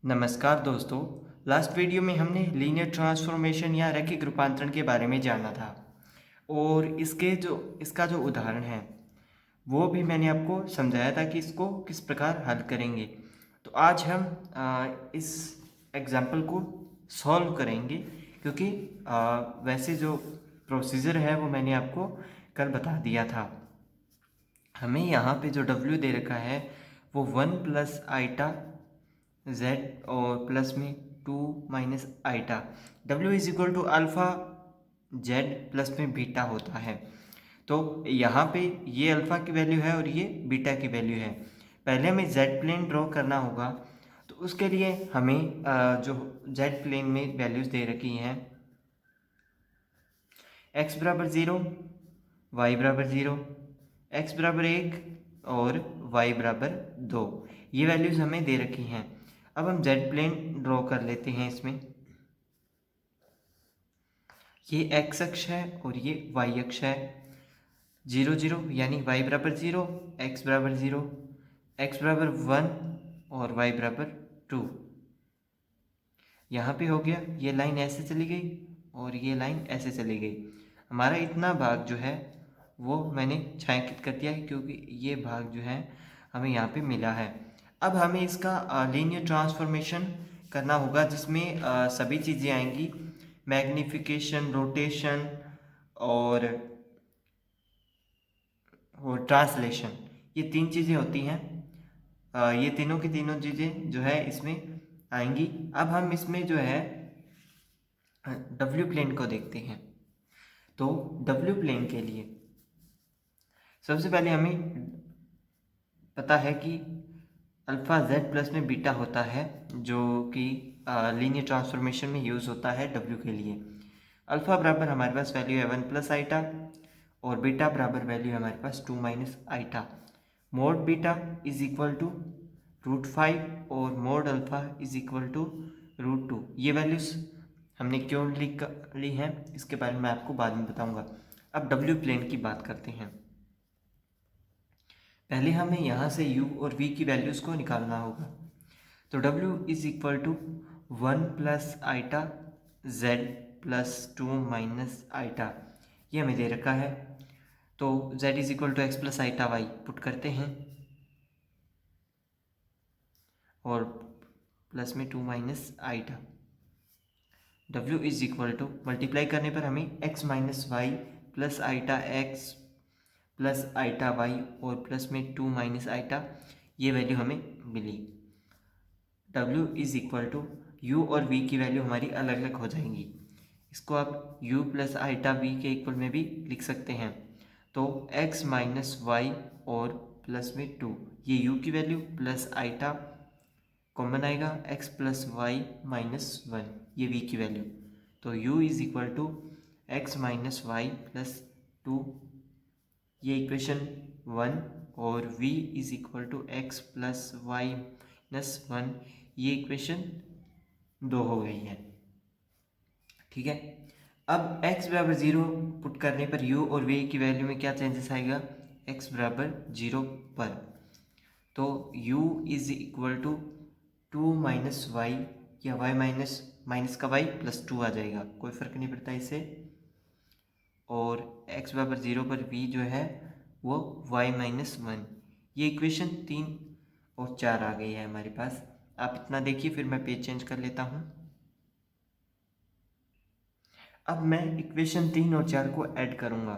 नमस्कार दोस्तों। Last video में हमने लीनियर ट्रांसफॉर्मेशन या रैखिक रूपांतरण के बारे में जाना था और इसका जो उदाहरण है वो भी मैंने आपको समझाया था कि इसको किस प्रकार हल करेंगे। तो आज हम इस एग्जाम्पल को सॉल्व करेंगे क्योंकि वैसे जो प्रोसीजर है वो मैंने आपको कल बता दिया था। हमें यहाँ पे जो W दे रखा है वो 1 प्लस आइटा z और प्लस में 2 minus iota. W is equal to alpha z plus में बीटा होता है। तो यहाँ पे ये अल्फ़ा की वैल्यू है और ये बीटा की वैल्यू है। पहले हमें z प्लेन ड्रॉ करना होगा, तो उसके लिए हमें जो z प्लेन में वैल्यूज़ दे रखी हैं x बराबर 0, y बराबर 0, x बराबर 1 और y बराबर 2, ये वैल्यूज़ हमें दे रखी हैं। अब हम z प्लेन ड्रॉ कर लेते हैं। इसमें ये x अक्ष है और ये y अक्ष है। 0 0 यानी y बराबर 0, x बराबर 0, x बराबर 1 और y बराबर 2। यहाँ पे हो गया, ये लाइन ऐसे चली गई और ये लाइन ऐसे चली गई। हमारा इतना भाग जो है वो मैंने छायांकित कर दिया है क्योंकि ये भाग जो है हमें यहाँ पे मिला है। अब हमें इसका लीनियर ट्रांसफॉर्मेशन करना होगा जिसमें सभी चीज़ें आएंगी, मैग्निफिकेशन, रोटेशन और ट्रांसलेशन। ये तीन चीज़ें होती हैं। ये तीनों की तीनों चीज़ें जो है इसमें आएंगी। अब हम इसमें जो है डब्ल्यू प्लेन को देखते हैं। तो डब्ल्यू प्लेन के लिए सबसे पहले हमें पता है कि अल्फ़ा जेड प्लस में बीटा होता है, जो कि लीनियर ट्रांसफॉर्मेशन में यूज़ होता है डब्ल्यू के लिए। अल्फ़ा बराबर हमारे पास वैल्यू है 1 प्लस आइटा और बीटा बराबर वैल्यू है हमारे पास 2 minus iota. Mod beta is equal to √5 और mod alpha is equal to √2। ये वैल्यूज़ हमने क्यों ली हैं इसके बारे में मैं आपको बाद में बताऊंगा। अब डब्ल्यू प्लेन की बात करते हैं। पहले हमें यहाँ से u और v की वैल्यूज़ को निकालना होगा। तो w is equal to 1 plus iota z plus 2 minus iota, ये हमें दे रखा है। तो z is equal to x plus iota y put करते हैं और प्लस में 2 minus iota. w is equal to multiply करने पर हमें x minus y plus iota x plus iota y और प्लस में 2 माइनस आइटा, ये वैल्यू हमें मिली। w is equal to u और v की वैल्यू हमारी अलग अलग हो जाएंगी। इसको आप u प्लस आइटा v के इक्वल में भी लिख सकते हैं। तो x माइनस वाई और प्लस में 2, ये u की वैल्यू प्लस आइटा कॉमन आएगा, x प्लस वाई माइनस 1, ये v की वैल्यू। तो u is equal to x minus y plus 2, ये इक्वेशन 1, और v is equal to x plus y minus 1, ये इक्वेशन 2 हो गई है। ठीक है। अब x बराबर 0 पुट करने पर u और v की वैल्यू में क्या चेंजेस आएगा, x बराबर 0 पर। तो u is equal to 2 minus y या y माइनस माइनस का y प्लस 2 आ जाएगा, कोई फ़र्क नहीं पड़ता इससे। और x बराबर 0 पर v जो है वो y माइनस 1, ये इक्वेशन 3 और 4 आ गई है हमारे पास। आप इतना देखिए, फिर मैं पेज चेंज कर लेता हूँ। अब मैं इक्वेशन 3 और 4 को ऐड करूँगा,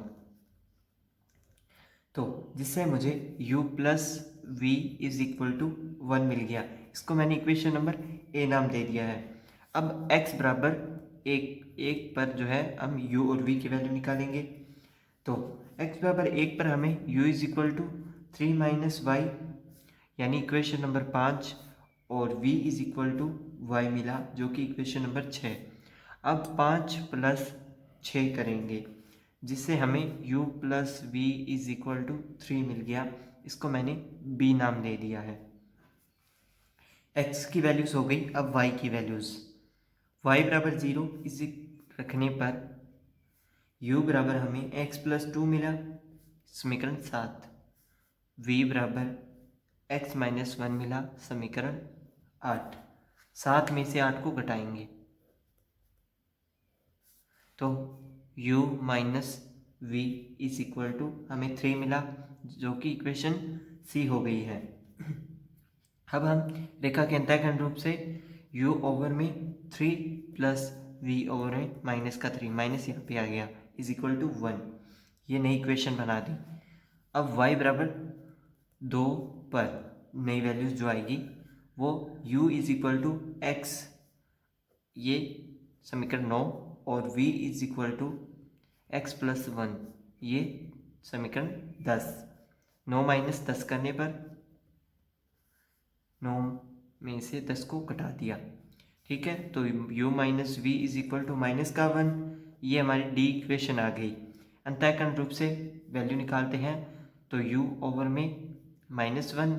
तो जिससे मुझे u plus v is equal to 1 मिल गया। इसको मैंने इक्वेशन नंबर ए नाम दे दिया है। अब x बराबर 1 पर जो है हम u और v की वैल्यू निकालेंगे। तो x बराबर 1 पर हमें u is equal to 3 minus y यानी इक्वेशन नंबर 5, और v is equal to y मिला जो कि इक्वेशन नंबर 6। अब 5 प्लस 6 करेंगे जिससे हमें u plus v is equal to 3 मिल गया। इसको मैंने b नाम दे दिया है। x की वैल्यूज़ हो गई। अब y की वैल्यूज़, y बराबर 0 इस रखने पर u बराबर हमें x प्लस 2 मिला, समीकरण 7। v बराबर x माइनस 1 मिला, समीकरण 8। 7 में से 8 को घटाएंगे तो u minus v is equal to हमें 3 मिला, जो कि इक्वेशन सी हो गई है। अब हम रेखा के अंतःखंड रूप से u ओवर में 3 प्लस v ओवर में माइनस का 3, माइनस यहाँ पे आ गया, इज इक्वल टू 1, ये नई इक्वेशन बना दी। अब y बराबर 2 पर नई वैल्यूज जो आएगी वो u is equal to x, ये समीकरण 9, और v is equal to x plus 1, ये समीकरण 10। 9 माइनस 10 करने पर 9 में से 10 को घटा दिया, ठीक है। तो u minus v is equal to minus का 1, ये हमारी डी इक्वेशन आ गई। अंतःकरण रूप से वैल्यू निकालते हैं तो u ओवर में -1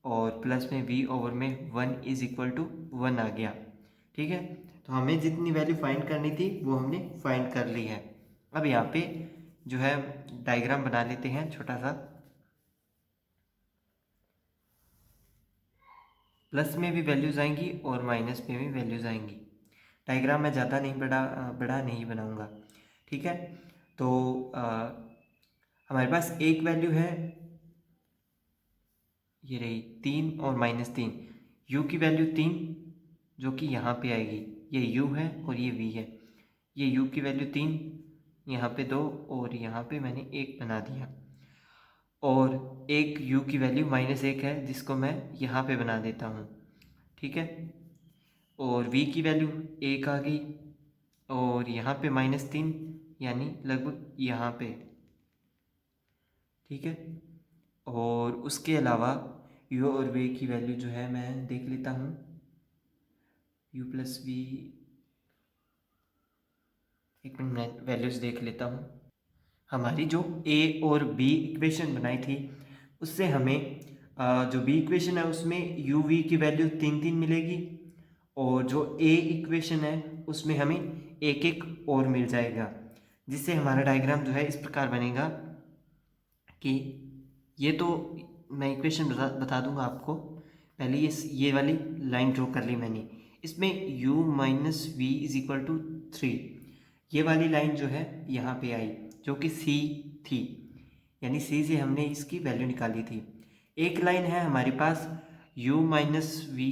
और प्लस में v ओवर में 1 इज इक्वल टू 1 आ गया, ठीक है। तो हमें जितनी वैल्यू फाइंड करनी थी वो हमने फाइंड कर ली है। अब यहाँ पे जो है डायग्राम बना लेते हैं छोटा सा। प्लस में भी वैल्यूज़ आएंगी और माइनस में भी वैल्यूज़ आएंगी। डायग्राम मैं ज़्यादा नहीं बड़ा नहीं बनाऊंगा, ठीक है। तो हमारे पास एक वैल्यू है, ये रही 3 और -3। u की वैल्यू 3 जो कि यहाँ पे आएगी, ये u है और ये v है। ये u की वैल्यू 3, यहाँ पे 2 और यहाँ पे मैंने 1 बना दिया, और एक u की वैल्यू -1 है जिसको मैं यहाँ पे बना देता हूँ, ठीक है। और v की वैल्यू 1 आ गई, और यहाँ पे -3 यानी लगभग यहाँ पे, ठीक है। और उसके अलावा u और v की वैल्यू जो है मैं देख लेता हूँ, u प्लस v, एक मिनट मैं वैल्यूज़ देख लेता हूँ। हमारी जो a और b इक्वेशन बनाई थी उससे हमें जो b इक्वेशन है उसमें u v की वैल्यू 3 मिलेगी, और जो a इक्वेशन है उसमें हमें 1 और मिल जाएगा, जिससे हमारा डायग्राम जो है इस प्रकार बनेगा कि ये तो मैं इक्वेशन बता दूंगा आपको। पहले ये वाली लाइन ड्रॉ कर ली मैंने, इसमें u minus v is equal to 3, ये वाली लाइन जो है यहाँ पे आई जो कि c थी, यानी c से हमने इसकी वैल्यू निकाली थी। एक लाइन है हमारे पास u minus v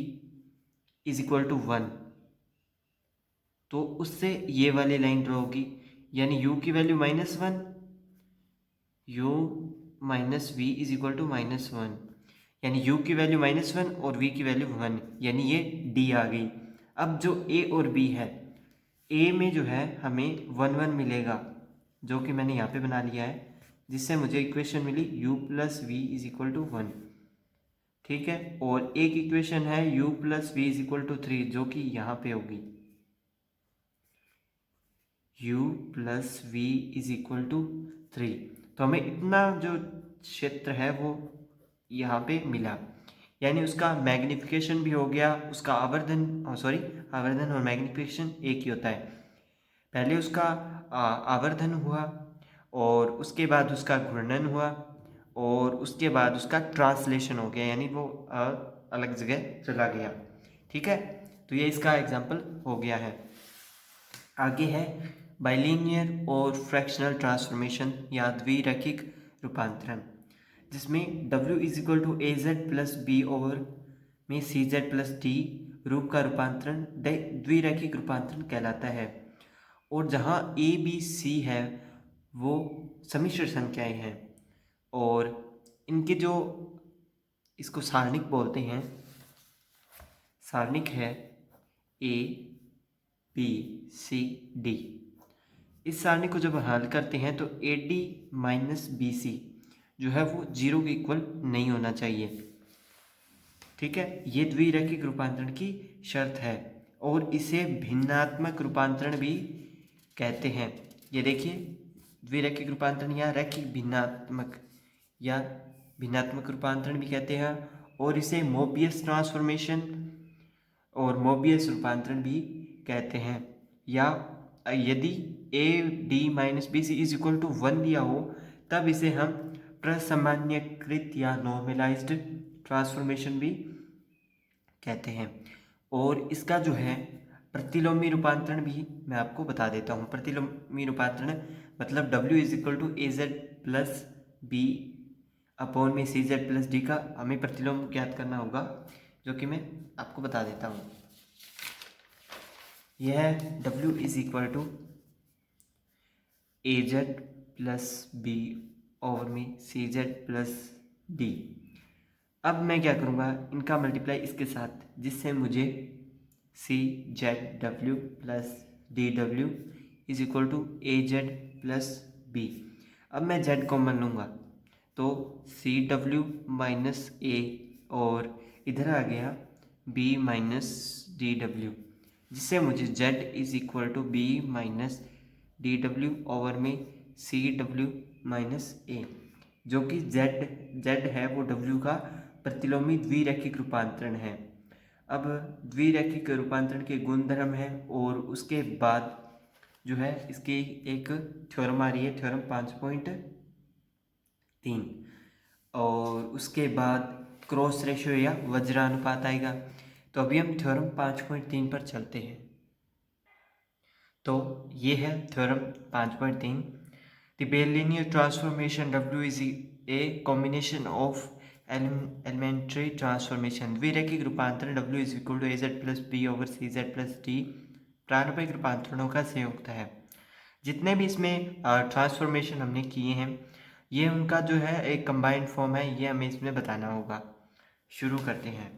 is equal to 1, तो उससे ये वाली लाइन ड्रॉ होगी, यानी u की value -1, u minus v is equal to -1, यानी u की वैल्यू -1 और v की वैल्यू 1, यानी ये d आ गई। अब जो a और b है, a में जो है हमें 1 1 मिलेगा जो कि मैंने यहाँ पे बना लिया है, जिससे मुझे इक्वेशन मिली u plus v is equal to 1, ठीक है। और एक इक्वेशन है u plus v is equal to 3 जो कि यहाँ पे होगी, u plus v is equal to 3। तो हमें इतना जो क्षेत्र है वो यहाँ पे मिला, यानी उसका मैग्निफिकेशन भी हो गया, उसका आवर्धन आवर्धन और मैग्निफिकेशन एक ही होता है। पहले उसका आवर्धन हुआ, और उसके बाद उसका घूर्णन हुआ, और उसके बाद उसका ट्रांसलेशन हो गया, यानी वो अलग जगह चला गया, ठीक है। तो ये इसका एग्जाम्पल हो गया है। आगे है बाइलिनियर और फ्रैक्शनल ट्रांसफॉर्मेशन या द्विरैखिक रूपांतरण, जिसमें w is equal to A Z plus B over में सी जेड प्लस डी रूप का रूपांतरण द्विरैखिक रूपांतरण कहलाता है। और जहाँ ए बी सी है वो सम्मिश्र संख्याएं हैं, और इनके जो इसको सारणिक बोलते हैं, सारणिक है ए बी सी डी। इस सारणी को जब हल करते हैं तो a d minus b c जो है वो 0 के इक्वल नहीं होना चाहिए, ठीक है। ये द्विरैखिक रूपांतरण की शर्त है, और इसे भिन्नात्मक रूपांतरण भी कहते हैं। ये देखिए, द्विरैखिक रूपांतरण या रैखिक भिन्नात्मक रूपांतरण भी कहते हैं, और इसे मोबियस ट्रांसफॉर्मेशन और मोबियस रूपांतरण भी कहते हैं। या यदि a d minus b c is equal to 1 दिया हो तब इसे हम प्रसामान्यकृत या नॉर्मलाइज्ड ट्रांसफॉर्मेशन भी कहते हैं। और इसका जो है प्रतिलोमी रूपांतरण भी मैं आपको बता देता हूँ। प्रतिलोमी रूपांतरण मतलब W is equal to A Z plus b upon में सी जेड प्लस डी का हमें प्रतिलोम ज्ञात करना होगा, जो कि मैं आपको बता देता हूँ। यह W is equal to A Z plus B over में सी जेड प्लस डी। अब मैं क्या करूँगा, इनका मल्टीप्लाई इसके साथ, जिससे मुझे C Z W plus D W is equal to A Z plus B. अब मैं जेड कॉमन लूँगा तो सी डब्ल्यू माइनस ए और इधर आ गया बी माइनस डी डब्ल्यू, जिससे मुझे z is equal to b minus d डब्ल्यू ओवर में सी डब्ल्यू माइनस ए, जो कि जेड है वो डब्ल्यू का प्रतिलोमी द्विरैखिक रूपांतरण है। अब द्विरैखिक रूपांतरण के गुणधर्म है और उसके बाद जो है इसकी एक थ्योरम आ रही है, थ्योरम 5.3, और उसके बाद क्रॉस रेशियो या वज्रानुपात आएगा। तो अभी हम थ्योरम 5.3 पर चलते हैं। तो ये है theorem 5.3। The bilinear transformation W is a combination of elementary transformation. द्विरैखिक रूपांतरण W is equal to A Z plus B over C Z plus D प्रारंभिक रूपांतरणों का संयुक्त है। जितने भी इसमें ट्रांसफॉर्मेशन हमने किए हैं, ये उनका जो है एक कंबाइंड फॉर्म है, ये हमें इसमें बताना होगा। शुरू करते हैं।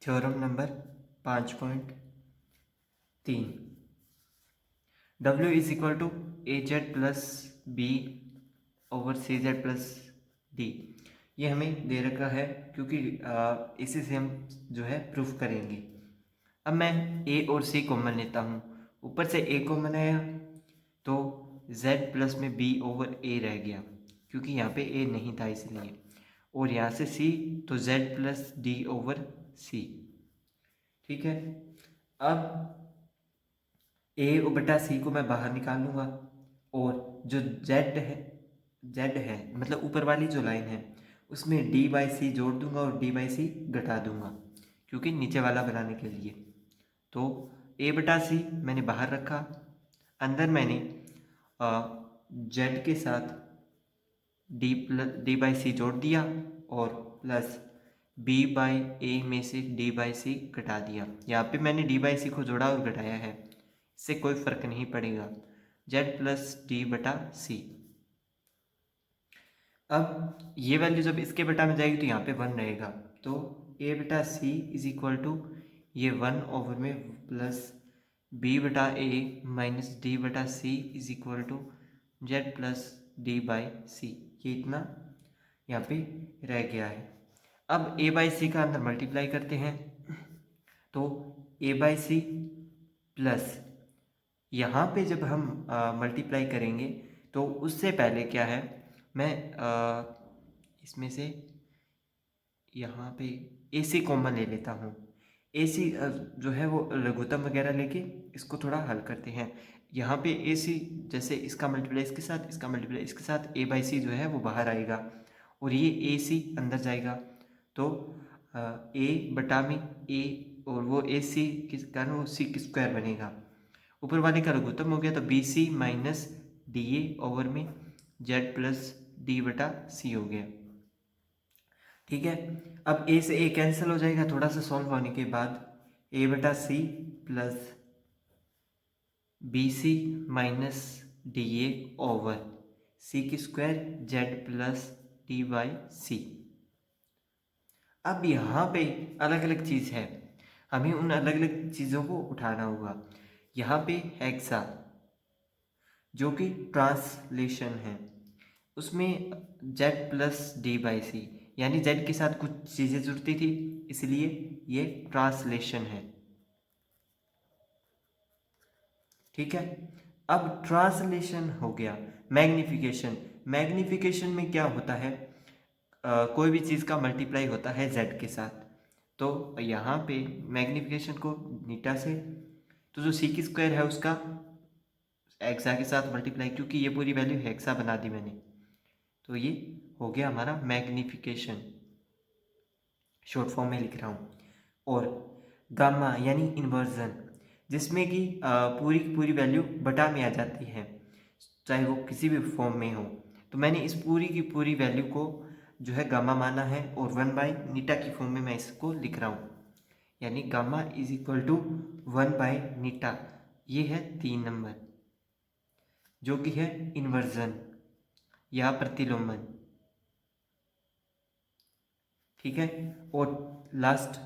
Theorem number 5.3, W is equal to A Z plus B over C Z plus d. ये हमें दे रखा है क्योंकि इसी से हम जो है प्रूफ करेंगे। अब मैं ए और सी कॉमन लेता हूँ, ऊपर से ए कॉमन आया तो z प्लस में b ओवर a रह गया, क्योंकि यहाँ पे a नहीं था इसलिए, और यहाँ से c तो z plus d over c। ठीक है, अब a बटा c को मैं बाहर निकाल लूँगा, और जो z है मतलब ऊपर वाली जो लाइन है उसमें d बाई सी जोड़ दूंगा और d बाई सी घटा दूंगा, क्योंकि नीचे वाला बनाने के लिए। तो a बटा सी मैंने बाहर रखा, अंदर मैंने z के साथ d बाई सी जोड़ दिया और प्लस b बाई ए में से d बाई सी घटा दिया। यहाँ पे मैंने d बाई सी को जोड़ा और घटाया है, इससे कोई फर्क नहीं पड़ेगा। z प्लस डी बटा सी। अब ये वैल्यू जब इसके बटा में जाएगी तो यहाँ पे 1 रहेगा, तो a बटा सी इज इक्वल टू ये 1 ओवर में प्लस b बटा ए माइनस डी बटा C is equal to z plus D by C. ये इतना यहाँ पे रह गया है। अब a बाई सी का अंदर मल्टीप्लाई करते हैं, तो a बाई सी प्लस यहाँ पे जब हम मल्टीप्लाई करेंगे तो उससे पहले क्या है, मैं इसमें से यहाँ पे ए सी कॉमन ले लेता हूँ। ए सी जो है वो लघुत्तम वगैरह लेके इसको थोड़ा हल करते हैं। यहाँ पे ए सी जैसे इसका मल्टीप्लाई इसके साथ, इसका मल्टीप्लाई इसके साथ, ए बाई सी जो है वो बाहर आएगा और ये ए सी अंदर जाएगा, तो ए बटा में ए और वो ए सी किस कारण वो सी स्क्वायर बनेगा। ऊपर वाले का लघुत्तम हो गया तो b C minus D A over में जेड प्लस डी बटा सी हो गया। ठीक है, अब ए से ए कैंसिल हो जाएगा थोड़ा सा सॉल्व होने के बाद, ए बटा C plus B C minus D A over C की square Z plus D by C. अब यहाँ पे अलग अलग चीज़ है, हमें उन अलग अलग चीज़ों को उठाना होगा। यहाँ पे हेक्सा जो कि ट्रांसलेशन है, उसमें z प्लस डी बाई सी, यानी z के साथ कुछ चीज़ें जुड़ती थी, इसलिए ये ट्रांसलेशन है। ठीक है, अब ट्रांसलेशन हो गया। मैग्निफिकेशन, मैग्निफिकेशन में क्या होता है, कोई भी चीज़ का मल्टीप्लाई होता है z के साथ, तो यहाँ पे मैग्निफिकेशन को नीटा से, तो जो सी की स्क्वायर है उसका हेक्सा के साथ मल्टीप्लाई, क्योंकि ये पूरी वैल्यू हेक्सा बना दी मैंने, तो ये हो गया हमारा मैग्निफिकेशन। शॉर्ट फॉर्म में लिख रहा हूँ। और गामा यानी इन्वर्जन, जिसमें कि पूरी की पूरी वैल्यू बटा में आ जाती है, चाहे वो किसी भी फॉर्म में हो। तो मैंने इस पूरी की पूरी वैल्यू को जो है गामा माना है और 1/नीटा की फॉर्म में मैं इसको लिख रहा हूँ, यानी गामा इज इक्वल टू 1/नीटा। ये है 3 नंबर, जो कि है इन्वर्जन या प्रतिलोमन। ठीक है। और लास्ट,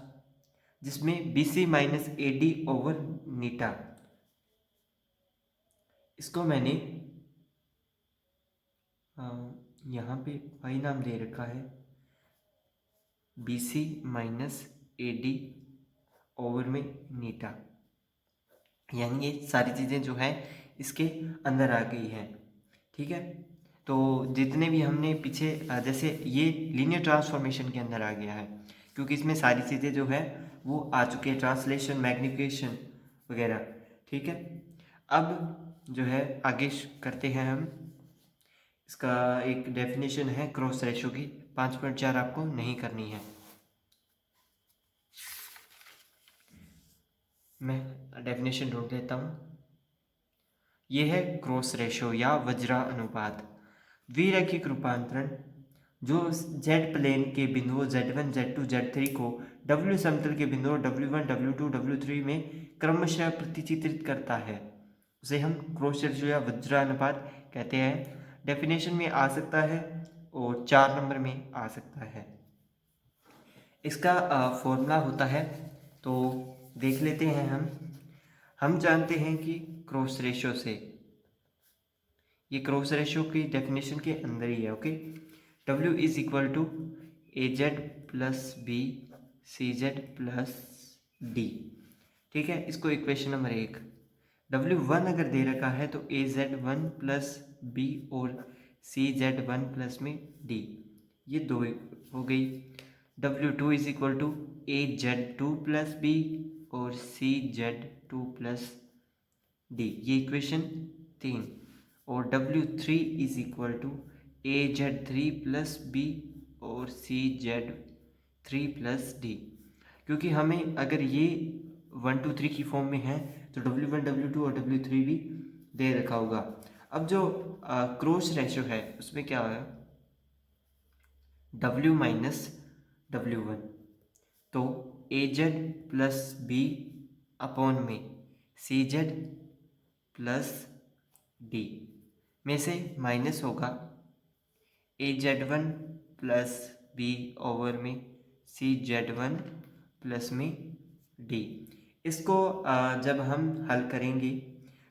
जिसमें BC माइनस AD ओवर नीटा, इसको मैंने यहाँ पे वाई नाम दे रखा है, BC माइनस AD ओवर में नीटा, यानी ये सारी चीज़ें जो है इसके अंदर आ गई हैं। ठीक है। तो जितने भी हमने पीछे जैसे ये लीनियर ट्रांसफॉर्मेशन के अंदर आ गया है, क्योंकि इसमें सारी चीज़ें जो है वो आ चुकी है, ट्रांसलेशन, मैग्निफिकेशन वगैरह। ठीक है। अब जो है आगे करते हैं हम। इसका एक डेफिनेशन है क्रॉस रेशो की, 5.4 आपको नहीं करनी है। मैं डेफिनेशन ढूंढ लेता हूँ। ये है क्रॉस रेशो या वज्रा अनुपात। द्विरेखिक रूपांतरण जो जेड प्लेन के बिंदुओं Z1, Z2, Z3 को W समतल के बिंदुओं W1, W2, W3 में क्रमशः प्रतिचित्रित करता है, उसे हम क्रॉस रेशो या वज्रानुपात कहते हैं। डेफिनेशन में आ सकता है और 4 नंबर में आ सकता है। इसका फॉर्मूला होता है, तो देख लेते हैं हम जानते हैं कि क्रॉस रेशो से, ये क्रॉस रेशो की डेफिनेशन के अंदर ही है। Okay. W is equal to AZ plus B CZ plus D। ठीक है। इसको इक्वेशन नंबर 1, W1 अगर दे रखा है तो AZ1 प्लस B और CZ1 प्लस में D, ये दो हो गई। W2 is equal to AZ2 plus B और CZ2 प्लस D, ये इक्वेशन 3। और W3 is equal to AZ3 plus B और CZ3 प्लस D, क्योंकि हमें अगर ये 1 2 3 की फॉर्म में है तो W1, W2 और W3 भी दे रखा होगा। अब जो क्रॉस रेशो है उसमें क्या होगा, W माइनस W1, तो AZ प्लस B अपॉन में CZ प्लस D में से माइनस होगा AZ1 प्लस B ओवर में CZ1 प्लस में D। इसको जब हम हल करेंगे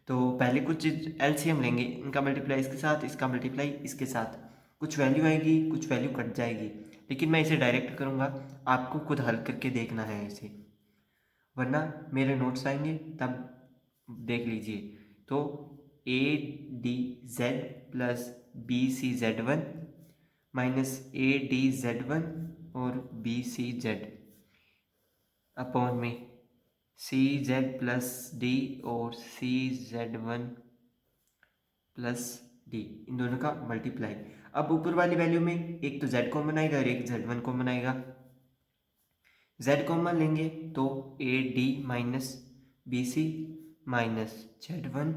तो पहले कुछ LCM लेंगे, इनका मल्टीप्लाई इसके साथ, इसका मल्टीप्लाई इसके साथ, कुछ वैल्यू आएगी, कुछ वैल्यू कट जाएगी, लेकिन मैं इसे डायरेक्ट करूँगा, आपको खुद हल करके देखना है इसे, वरना मेरे नोट्स आएंगे तब देख लीजिए। तो ADZ plus BCZ1 minus ADZ1 और BCZ अपॉन में CZ प्लस D और CZ1 प्लस D, इन दोनों का मल्टीप्लाई। अब ऊपर वाली वैल्यू में एक तो Z कॉमन आएगा और एक Z1 कॉमन आएगा। Z कॉमन लेंगे तो AD minus BC minus Z1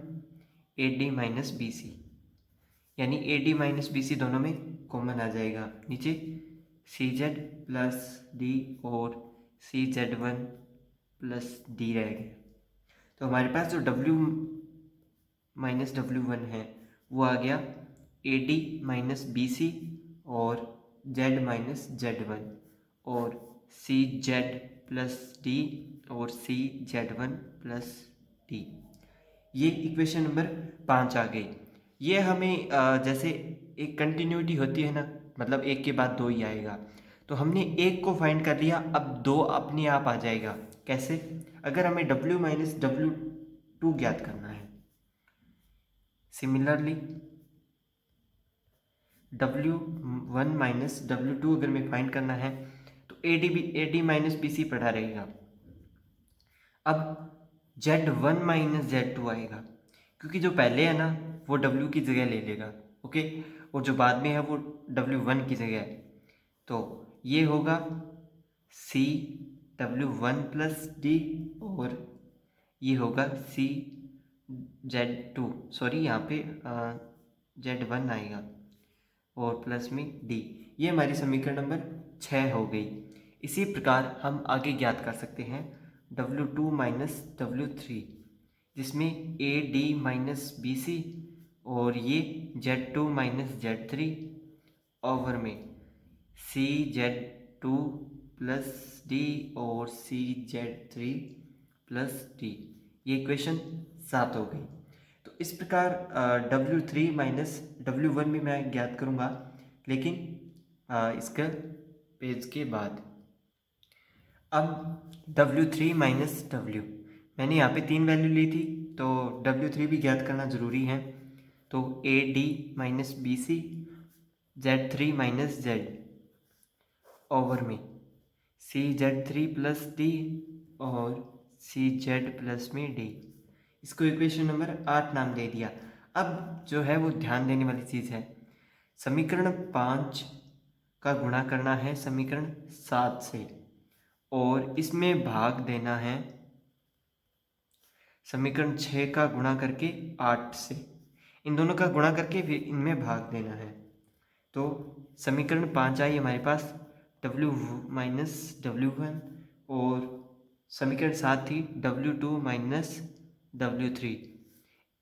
AD minus BC, यानी AD माइनस BC दोनों में कॉमन आ जाएगा। नीचे CZ प्लस D और CZ1 प्लस D रह गया। तो हमारे पास जो W माइनस W1 है वो आ गया AD माइनस BC और Z माइनस Z1 और CZ प्लस D और CZ1 प्लस D, ये इक्वेशन नंबर 5 आ गई। ये हमें जैसे एक कंटिन्यूटी होती है ना, मतलब एक के बाद दो ही आएगा, तो हमने एक को फाइंड कर लिया, अब दो अपने आप आ जाएगा। कैसे? अगर हमें W माइनस W2 ज्ञात करना है, सिमिलरली W1 माइनस W2 अगर मैं फाइंड करना है तो AD माइनस BC पड़ा रहेगा। अब Z1 माइनस Z2 आएगा, क्योंकि जो पहले है ना वो W की जगह ले लेगा। ओके। और जो बाद में है वो W1 की जगह है, तो ये होगा C W1 प्लस डी, और ये होगा सी Z2, सॉरी यहाँ पे Z1 आएगा और प्लस में डी। ये हमारी समीकरण नंबर 6 हो गई। इसी प्रकार हम आगे ज्ञात कर सकते हैं W2 माइनस W3, जिसमें a d minus b c और ये Z2 माइनस Z3 ओवर में CZ2 प्लस डी और CZ3 प्लस डी। ये इक्वेशन 7 हो गई। तो इस प्रकार W3 माइनस W1 भी मैं ज्ञात करूँगा, लेकिन इसका पेज के बाद। अब W3 माइनस W, मैंने यहाँ पे 3 वैल्यू ली थी, तो W3 भी ज्ञात करना ज़रूरी है। तो AD minus BC, Z3 minus Z over में CZ3 प्लस D और CZ प्लस में D। इसको इक्वेशन नंबर 8 नाम दे दिया। अब जो है वो ध्यान देने वाली चीज़ है, समीकरण 5 का गुणा करना है समीकरण 7 से और इसमें भाग देना है समीकरण 6 का गुणा करके 8 से। इन दोनों का गुणा करके फिर इनमें भाग देना है। तो समीकरण 5 आई हमारे पास W माइनस W1 और समीकरण 7 थी W2 माइनस W3।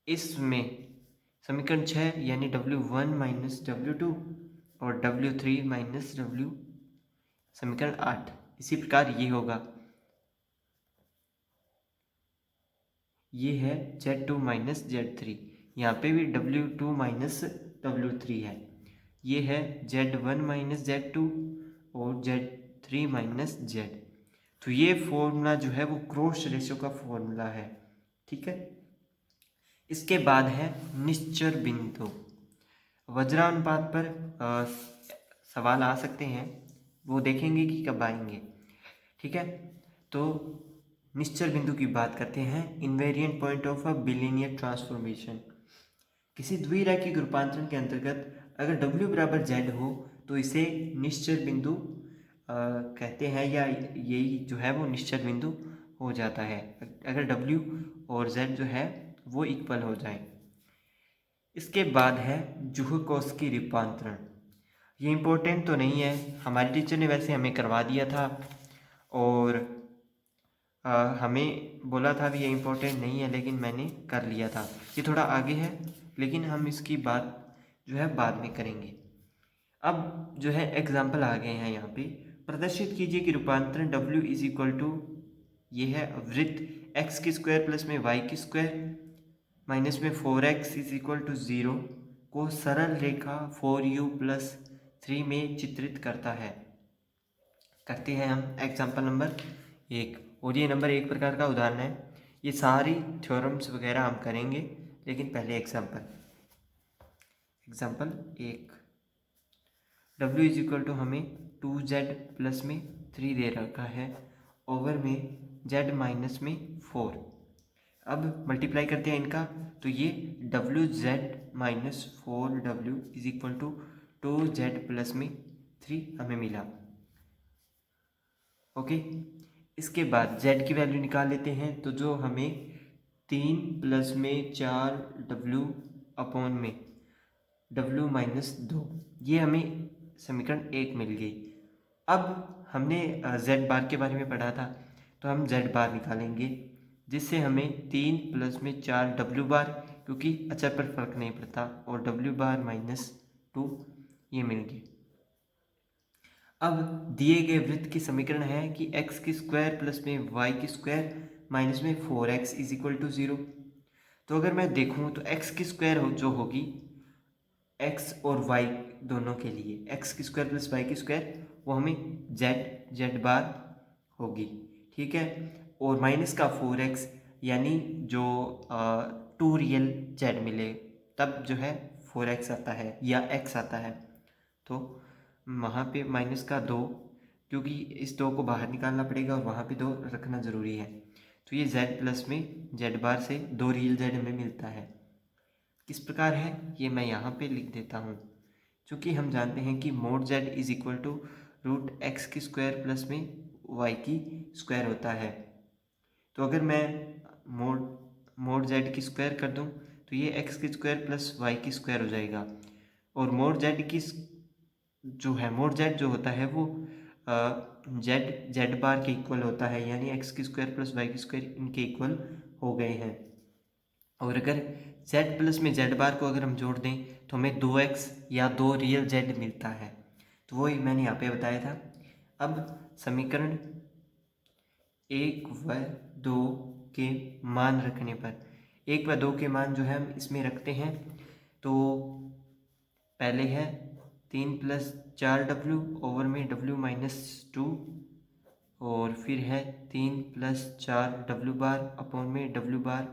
इसमें समीकरण 6 यानी W1 माइनस W2 और W3 माइनस W, समीकरण 8। इसी प्रकार ये होगा, ये है Z2 माइनस Z3, यहाँ पे भी W2 माइनस W3 है। ये है Z1 माइनस Z2 और Z3 माइनस Z। तो ये फॉर्मूला जो है वो क्रॉस रेशियो का फॉर्मूला है, ठीक है। इसके बाद है निश्चर बिंदु। वज्रानुपात पर सवाल आ सकते हैं, वो देखेंगे कि कब आएंगे, ठीक है। तो निश्चल बिंदु की बात करते हैं। Invariant point of a billionaire transformation. किसी द्विरेखिक रूपांतरण के अंतर्गत अगर W बराबर Z हो तो इसे निश्चल बिंदु कहते हैं, या यही जो है वो निश्चल बिंदु हो जाता है अगर W और Z जो है वो इक्वल हो जाए। इसके बाद है जोहाकोव्स्की रूपांतरण। ये इम्पोर्टेंट तो नहीं है, हमारे टीचर ने वैसे हमें करवा दिया था और हमें बोला था भी ये इम्पोर्टेंट नहीं है, लेकिन मैंने कर लिया था। ये थोड़ा आगे है, लेकिन हम इसकी बात जो है बाद में करेंगे। अब जो है एग्जाम्पल आ गए हैं यहाँ पे। प्रदर्शित कीजिए कि रूपांतरण W इज इक्वल टू, ये है वृत्त x की स्क्वायर प्लस में y की स्क्वायर माइनस में 4x इज इक्वल टू 0 को सरल रेखा 4u प्लस 3 में चित्रित करता है। करते हैं हम एग्जाम्पल नंबर 1, और ये नंबर 1 प्रकार का उदाहरण है। ये सारी थ्योरम्स वगैरह हम करेंगे, लेकिन पहले example 1, W is equal to हमें 2Z प्लस में 3 दे रखा है ओवर में Z माइनस में 4। अब मल्टीप्लाई करते हैं इनका, तो ये WZ minus 4W is equal to 2Z plus में 3 हमें मिला। ओके, इसके बाद Z की वैल्यू निकाल लेते हैं। तो जो हमें 3 प्लस में 4W अपॉन में W माइनस 2, ये हमें समीकरण 1 मिल गई। अब हमने Z बार के बारे में पढ़ा था, तो हम Z बार निकालेंगे, जिससे हमें 3 प्लस में 4W बार, क्योंकि अचर पर फर्क नहीं पड़ता, और W बार माइनस 2 ये मिल गई। अब दिए गए वृत्त की समीकरण है कि x की स्क्वायर प्लस में y की स्क्वायर माइनस में 4x इज इक्वल टू 0। तो अगर मैं देखूं तो x की स्क्वायर जो होगी x और y दोनों के लिए, x की स्क्वायर प्लस y की स्क्वायर, वो हमें z बार होगी, ठीक है। और माइनस का 4x, यानी जो 2 रियल z मिले तब जो है 4x आता है या x आता है। तो वहाँ पे माइनस का 2, क्योंकि इस 2 को बाहर निकालना पड़ेगा और वहाँ पे 2 रखना ज़रूरी है। तो ये z प्लस में z बार से 2 रियल z हमें मिलता है। किस प्रकार है ये मैं यहाँ पे लिख देता हूँ, क्योंकि हम जानते हैं कि mod z is equal to root x की स्क्वायर प्लस में वाई की स्क्वायर होता है। तो अगर मैं मोड जेड की स्क्वायर कर दूं तो ये एक्स की स्क्वायर प्लस वाई की स्क्वायर हो जाएगा। और मोड जेड की जो है मोड जेड जो होता है वो जेड बार के इक्वल होता है, यानी एक्स की स्क्वायर प्लस वाई की स्क्वायर इनके इक्वल हो गए हैं। और अगर जेड प्लस में जेड बार को अगर हम जोड़ दें तो हमें 2x या 2 रियल जेड मिलता है। तो वही मैंने यहाँ पे बताया था। अब समीकरण 1 व 2 के मान रखने पर 1 व 2 के मान जो है हम इसमें रखते हैं। तो पहले है 3 + 4w ओवर में w-2, और फिर है 3 + 4w बार अपॉन में w बार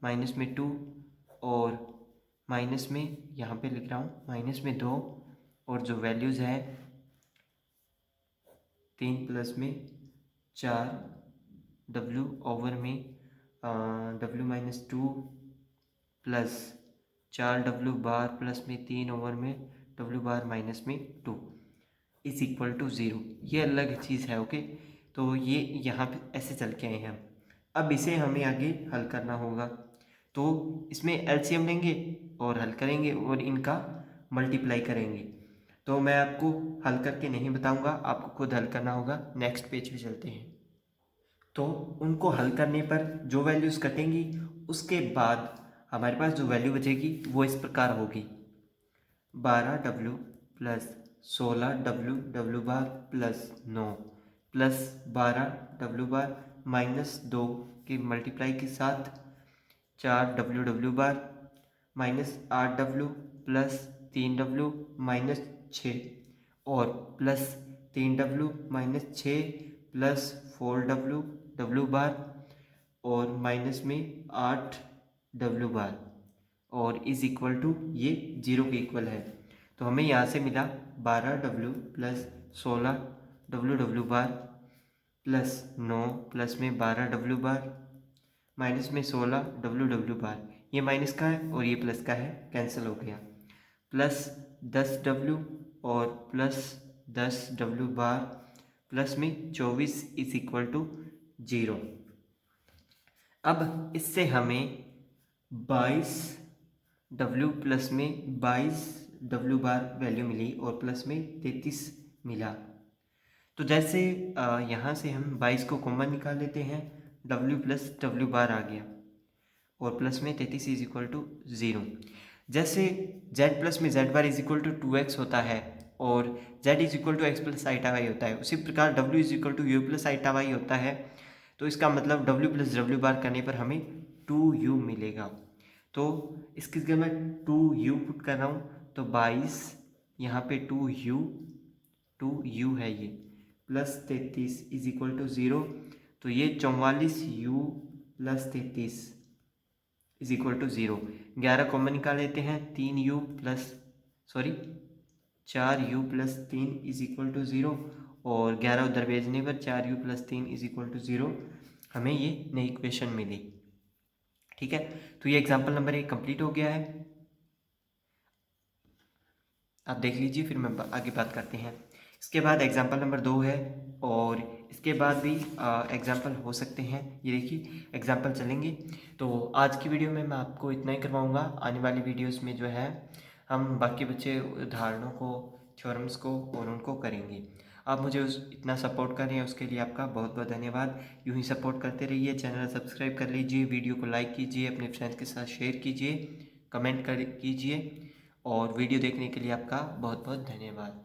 -2, और माइनस में यहाँ पे लिख रहा हूँ -2, और जो वैल्यूज़ है 3 + 4w ओवर में w-2 प्लस 4w बार प्लस में 3 ओवर में w bar -2 is equal to 0। ये अलग चीज़ है। ओके, तो ये यहाँ पे ऐसे चल के आए हैं हम। अब इसे हमें आगे हल करना होगा। तो इसमें एलसीएम लेंगे और हल करेंगे और इनका मल्टीप्लाई करेंगे। तो मैं आपको हल करके नहीं बताऊंगा, आपको खुद हल करना होगा। नेक्स्ट पेज पे चलते हैं। तो उनको हल करने पर जो वैल्यूज़ कटेंगी उसके बाद हमारे पास जो वैल्यू बचेगी वो इस प्रकार होगी: 12w प्लस 16w w बार प्लस 9 प्लस 12w बार -2 के मल्टीप्लाई के साथ 4w w बार -8w प्लस 3w -6 और plus 3w -6 plus 4w w बार और माइनस में 8w बार और इज इक्वल टू ये 0 के इक्वल है। तो हमें यहाँ से मिला 12w प्लस 16w w बार प्लस 9 प्लस में 12w बार माइनस में 16w w बार। ये माइनस का है और ये प्लस का है, कैंसिल हो गया। प्लस 10w और प्लस 10w बार प्लस में 24 इज इक्वल टू 0। अब इससे हमें 22w प्लस में 22w बार वैल्यू मिली और प्लस में 33 मिला। तो जैसे यहाँ से हम 22 को कॉमन निकाल लेते हैं, w प्लस w बार आ गया और प्लस में 33 इज इक्वल टू 0। जैसे z प्लस में z bar is equal to 2x होता है और z is equal to x plus iota y होता है, उसी प्रकार w is equal to u plus iota y होता है। तो इसका मतलब w प्लस w बार करने पर हमें 2u मिलेगा। तो इसकी जगह मैं 2u पुट कर रहा हूँ, तो 22 यहाँ पे 2u है ये प्लस 33 इज इक्वल टू 0। तो ये 44u plus 33 is equal to 0। 11 common निकाल लेते हैं, 4u plus 3 is equal to 0 और 11 उधर भेजने पर 4u plus 3 is equal to 0 हमें ये नई इक्वेशन मिली। ठीक है, तो ये एग्जाम्पल नंबर 1 कंप्लीट हो गया है। आप देख लीजिए, फिर मैं आगे बात करते हैं। इसके बाद एग्जाम्पल नंबर 2 है और इसके बाद भी एग्जाम्पल हो सकते हैं। ये देखिए एग्जाम्पल चलेंगे। तो आज की वीडियो में मैं आपको इतना ही करवाऊँगा। आने वाली वीडियोस में जो है हम बाकी बच्चे उदाहरणों को, थ्योरम्स को और उनको करेंगे। आप मुझे इतना सपोर्ट कर रहे हैं उसके लिए आपका बहुत बहुत धन्यवाद। यूँ ही सपोर्ट करते रहिए। चैनल सब्सक्राइब कर लीजिए, वीडियो को लाइक कीजिए, अपने फ्रेंड्स के साथ शेयर कीजिए, कमेंट कीजिए और वीडियो देखने के लिए आपका बहुत बहुत धन्यवाद।